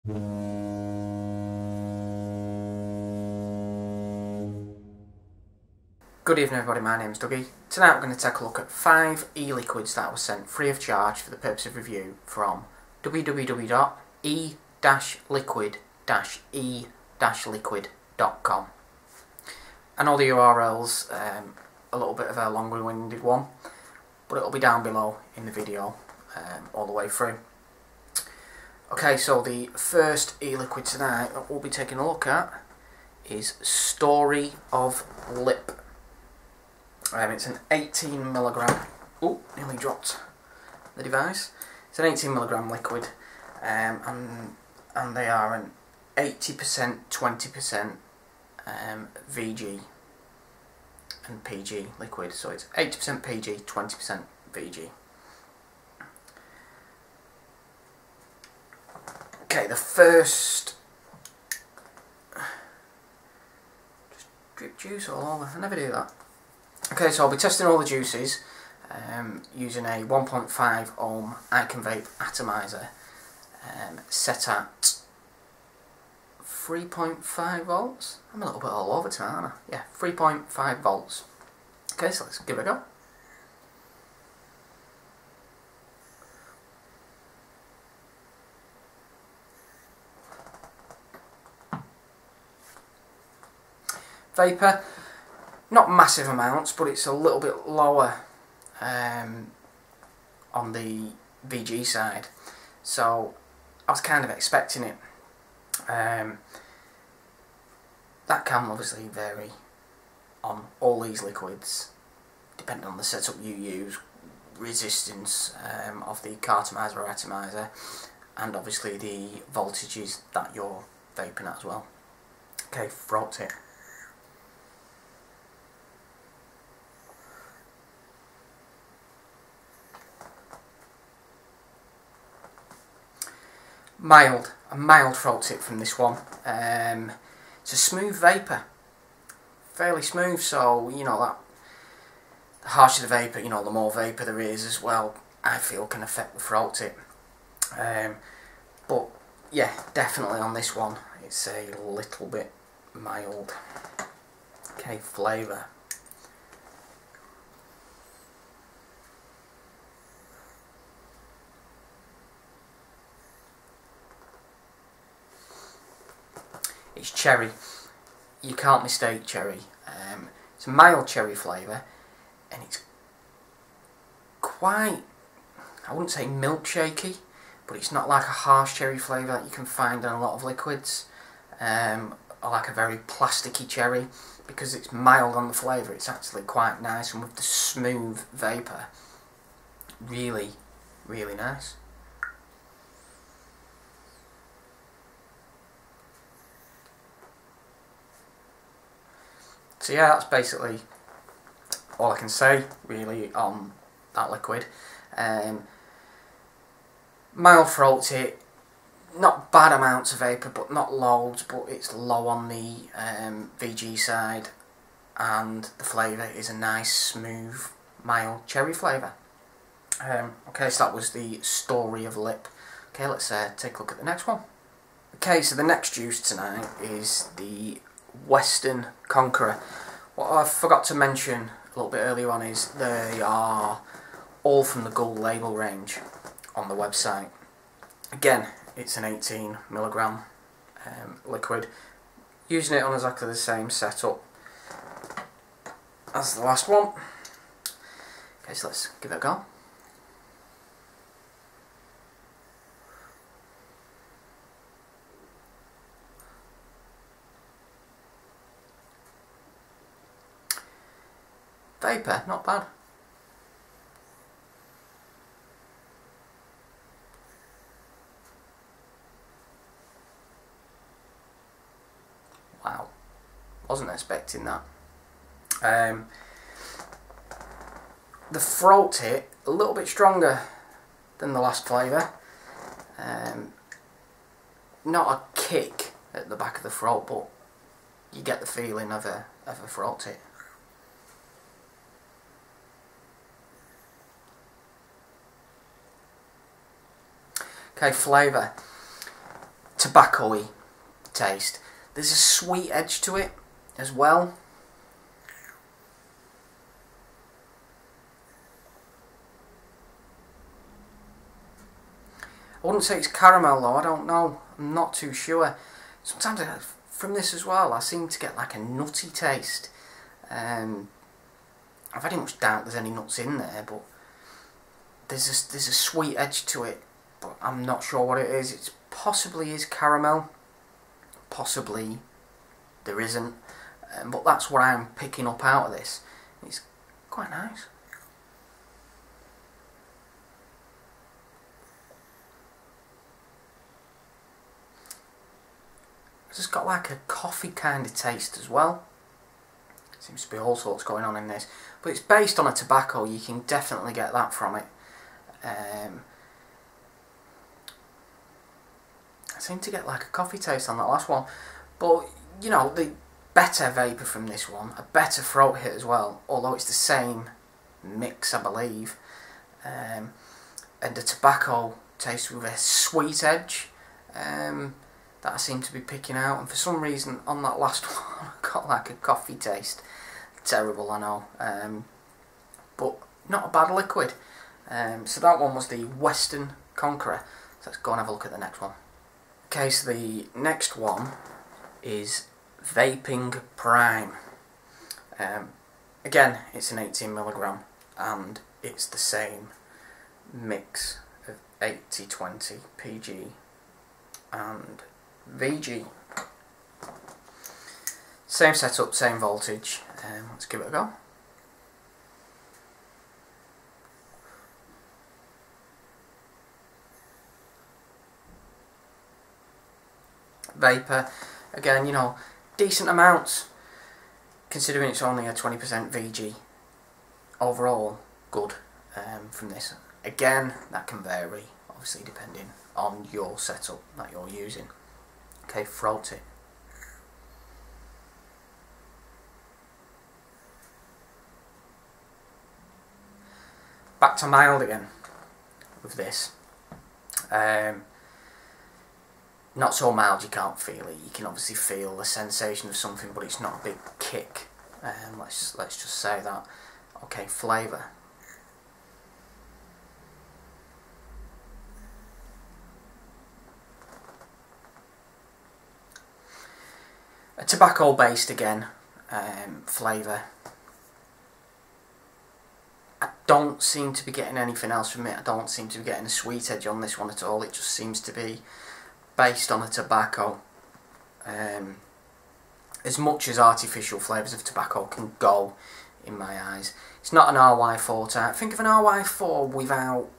Good evening everybody, my name's Dugie. Tonight we're going to take a look at 5 e-liquids that were sent free of charge for the purpose of review from www.e-liquid-e-liquid.com. I know the URL's a little bit of a long-winded one, but it'll be down below in the video all the way through. Okay, so the first e-liquid tonight that we'll be taking a look at is Story of Lip. It's an 18mg. Oh, nearly dropped the device. It's an 18mg liquid, and they are an 80%, 20% VG and PG liquid. So it's 80% PG, 20% VG. Okay, the first. Just drip juice all over. I never do that. Okay, so I'll be testing all the juices using a 1.5 ohm Icon Vape atomizer set at 3.5 volts. I'm a little bit all over tonight, aren't I? Yeah, 3.5 volts. Okay, so let's give it a go. Vapour. Not massive amounts, but it's a little bit lower on the VG side, so I was kind of expecting it. That can obviously vary on all these liquids, depending on the setup you use, resistance of the cartomizer or atomizer, and obviously the voltages that you're vaping at as well. Okay, throat tip. A mild throat tip from this one. It's a smooth vapour, fairly smooth. So you know that the harsher the vapour, you know, the more vapour there is as well, I feel can affect the throat tip. But yeah, definitely on this one, it's a little bit mild. Okay, flavour. It's cherry. You can't mistake cherry. It's a mild cherry flavour, and it's quite, I wouldn't say milkshakey, but it's not like a harsh cherry flavour that you can find in a lot of liquids, or like a very plasticky cherry. Because it's mild on the flavour, it's actually quite nice, and with the smooth vapour, really, really nice. So yeah, that's basically all I can say really on that liquid. Mild throat tip, not bad amounts of vapour, but not loads, but it's low on the VG side, and the flavour is a nice, smooth, mild cherry flavour. Okay, so that was the Story of Lip. Okay, let's take a look at the next one. Okay, so the next juice tonight is the Western Conqueror. What I forgot to mention a little bit earlier on is they are all from the Gold Label range on the website. Again, it's an 18mg liquid, using it on exactly the same setup as the last one. Okay, so let's give it a go. Vapour, not bad. Wow, wasn't expecting that. The throat tip, a little bit stronger than the last flavour. Not a kick at the back of the throat, but you get the feeling of a throat tip. Okay, flavour. tobacco-y taste. There's a sweet edge to it as well. I wouldn't say it's caramel though, I don't know, I'm not too sure. Sometimes from this as well I seem to get like a nutty taste. I very much doubt there's any nuts in there, but there's a sweet edge to it, but I'm not sure what it is. It possibly is caramel, possibly there isn't, but that's what I'm picking up out of this. It's quite nice. It's just got like a coffee kind of taste as well. Seems to be all sorts going on in this, but it's based on a tobacco. You can definitely get that from it. I seem to get like a coffee taste on that last one, but you know, the better vapour from this one, a better throat hit as well, although it's the same mix I believe, and the tobacco tastes with a sweet edge that I seem to be picking out, and for some reason on that last one I got like a coffee taste. Terrible, I know, but not a bad liquid. So that one was the Western Conqueror. So let's go and have a look at the next one. Okay, so the next one is Vaping Prime. Again, it's an 18mg and it's the same mix of 80-20 PG and VG. Same setup, same voltage. Let's give it a go. Vapour, again, you know, decent amounts considering it's only a 20% VG. Overall, good from this. Again, that can vary, obviously depending on your setup that you're using. Okay, throat it. Back to mild again with this. Not so mild you can't feel it. You can obviously feel the sensation of something, but it's not a big kick. Let's just say that. Okay, flavour. A tobacco based again flavour. I don't seem to be getting anything else from it. I don't seem to be getting a sweet edge on this one at all. It just seems to be based on a tobacco. As much as artificial flavours of tobacco can go, in my eyes. It's not an RY4 type. Think of an RY4 without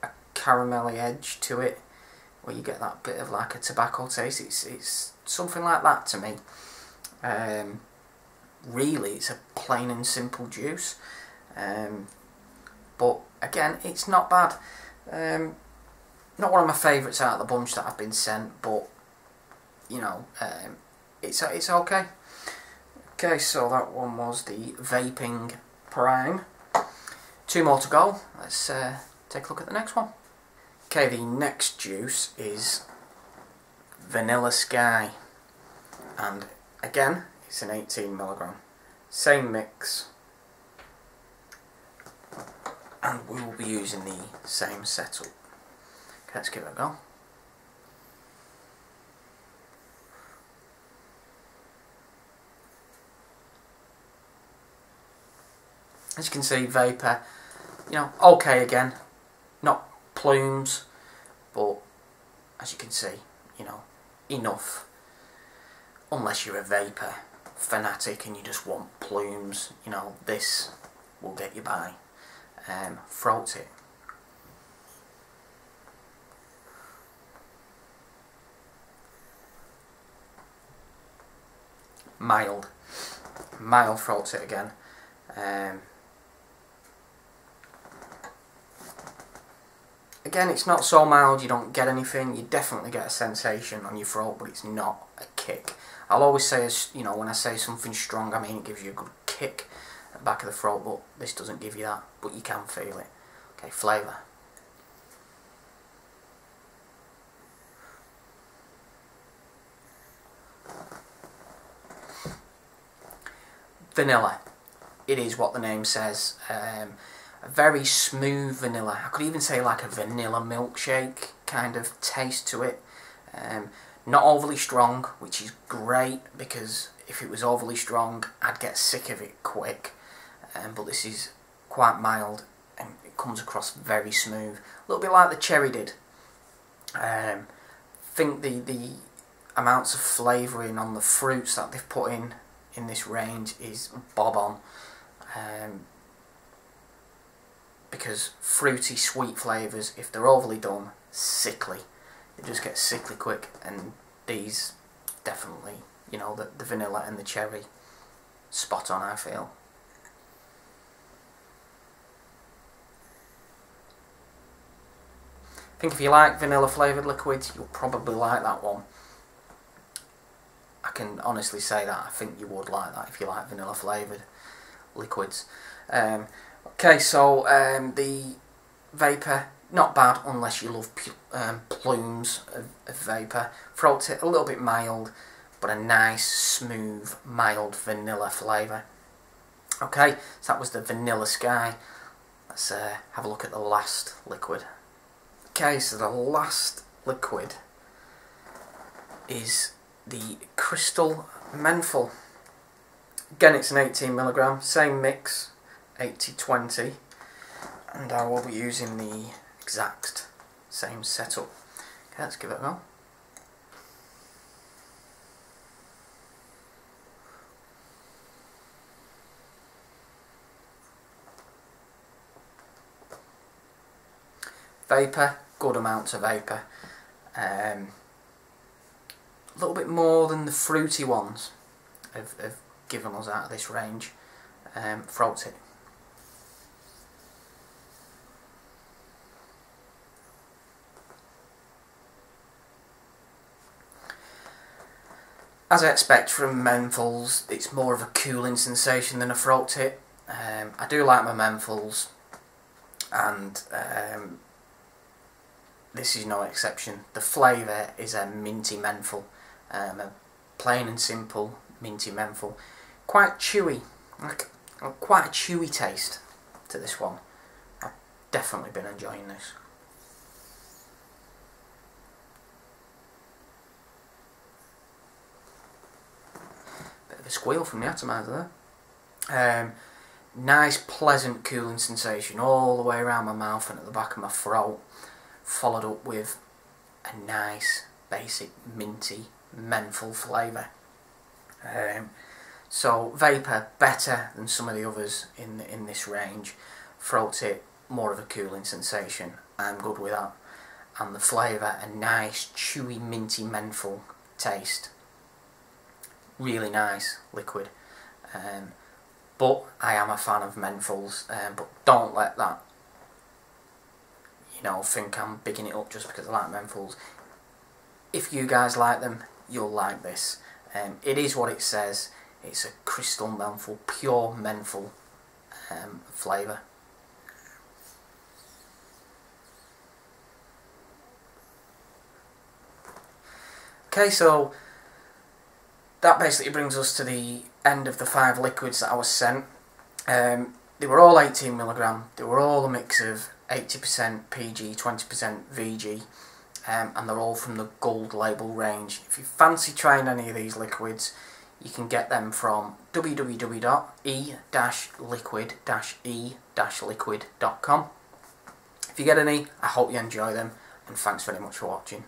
a caramelly edge to it, where you get that bit of like a tobacco taste. It's something like that to me. Really, it's a plain and simple juice. But again, it's not bad. Not one of my favourites out of the bunch that I've been sent, but you know, it's okay. Okay, so that one was the Vaping Prime. 2 more to go. Let's take a look at the next one. Okay, the next juice is Vanilla Sky, and again, it's an 18mg. Same mix, and we will be using the same setup. Okay, let's give it a go. As you can see, vapour, you know, okay again, not plumes, but as you can see, you know, enough. Unless you're a vapour fanatic and you just want plumes, you know, this will get you by. Throat it. Mild throat it again. Again, it's not so mild you don't get anything. You definitely get a sensation on your throat, but it's not a kick. I'll always say, you know, when I say something strong, I mean it gives you a good kick at the back of the throat, but this doesn't give you that, but you can feel it. Okay, flavour. vanilla. It is what the name says. A very smooth vanilla. I could even say like a vanilla milkshake kind of taste to it. Not overly strong, which is great, because if it was overly strong I'd get sick of it quick. But this is quite mild and it comes across very smooth. A little bit like the cherry did. I think the amounts of flavouring on the fruits that they've put in this range is bob on. Because fruity, sweet flavours, if they're overly done, sickly. They just get sickly quick, and these definitely, you know, the vanilla and the cherry, spot on, I feel. I think if you like vanilla flavoured liquids, you'll probably like that one. I can honestly say that. I think you would like that if you like vanilla flavoured liquids. Okay, so the vapour, not bad unless you love plumes of vapour. Throat tip, a little bit mild, but a nice, smooth, mild vanilla flavour. Okay, so that was the Vanilla Sky. Let's have a look at the last liquid. Okay, so the last liquid is the Crystal Menthol. Again, it's an 18mg, same mix, 80-20, and I will be using the exact same setup. Okay, let's give it a go. Vapour, good amounts of vapour. A little bit more than the fruity ones have given us out of this range. Throat tip. As I expect from menthols, it's more of a cooling sensation than a throat tip. I do like my menthols, and this is no exception. The flavour is a minty menthol, a plain and simple minty menthol. Quite chewy, like quite a chewy taste to this one. I've definitely been enjoying this. Bit of a squeal from the atomizer there. Nice, pleasant, cooling sensation all the way around my mouth and at the back of my throat, followed up with a nice, basic, minty, menthol flavour. So vapour, better than some of the others in this range. Throat tip, more of a cooling sensation. I'm good with that. And the flavour, a nice, chewy, minty menthol taste. Really nice liquid. But I am a fan of menthols, but don't let that, you know, think I'm bigging it up just because I like menthols. If you guys like them, you'll like this. It is what it says. It's a crystal menthol, pure menthol flavour. Okay, so that basically brings us to the end of the 5 liquids that I was sent. They were all 18mg, they were all a mix of 80% PG, 20% VG, and they're all from the gold label range. If you fancy trying any of these liquids, you can get them from www.e-liquid-e-liquid.com. If you get any, I hope you enjoy them, and thanks very much for watching.